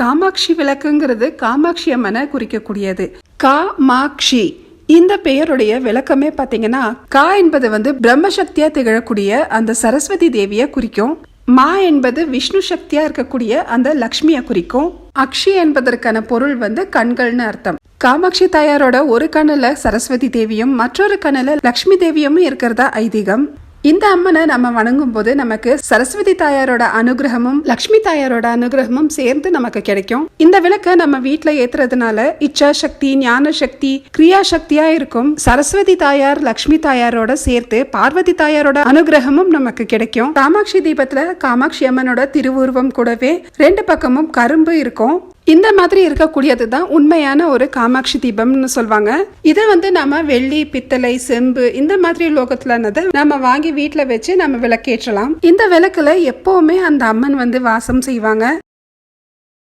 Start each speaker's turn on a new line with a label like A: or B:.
A: காமாட்சி விளக்குங்கிறது காமாட்சி அம்மனை குறிக்கக்கூடியது. காமாட்சி இந்த பெயருடைய விளக்கமே பாத்தீங்கன்னா, கா என்பது பிரம்மசக்தியா திகழக்கூடிய அந்த சரஸ்வதி தேவிய குறிக்கும். மா என்பது விஷ்ணு சக்தியா இருக்கக்கூடிய அந்த லக்ஷ்மிய குறிக்கும். அக்ஷி என்பதற்கான பொருள் கண்கள்னு அர்த்தம். காமாட்சி தாயாரோட ஒரு கண்ணுல சரஸ்வதி தேவியும் மற்றொரு கண்ணுல லக்ஷ்மி தேவியும் இருக்கிறதா ஐதீகம். இந்த அம்மனை நம்ம வணங்கும் போது நமக்கு சரஸ்வதி தாயாரோட அனுகிரகமும் லக்ஷ்மி தாயாரோட அனுகிரகமும் சேர்ந்து நமக்கு கிடைக்கும். இந்த விளக்க நம்ம வீட்டுல ஏத்துறதுனால இச்சா சக்தி, ஞான சக்தி, கிரியா சக்தியா இருக்கும். சரஸ்வதி தாயார் லக்ஷ்மி தாயாரோட சேர்த்து பார்வதி தாயாரோட அனுகிரகமும் நமக்கு கிடைக்கும். காமாட்சி தீபத்துல காமாட்சி அம்மனோட திருவுருவம் கூடவே 2 பக்கமும் கரும்பு இருக்கும். இந்த மாதிரி இருக்கக்கூடியது தான் உண்மையான ஒரு காமாட்சி தீபம்னு சொல்லுவாங்க. இதை நம்ம வெள்ளி, பித்தளை, செம்பு இந்த மாதிரி லோகத்துலனதை நம்ம வாங்கி வீட்டுல வச்சு நம்ம விளக்கேற்றலாம். இந்த விளக்குல எப்பவுமே அந்த அம்மன் வாசம் செய்வாங்க.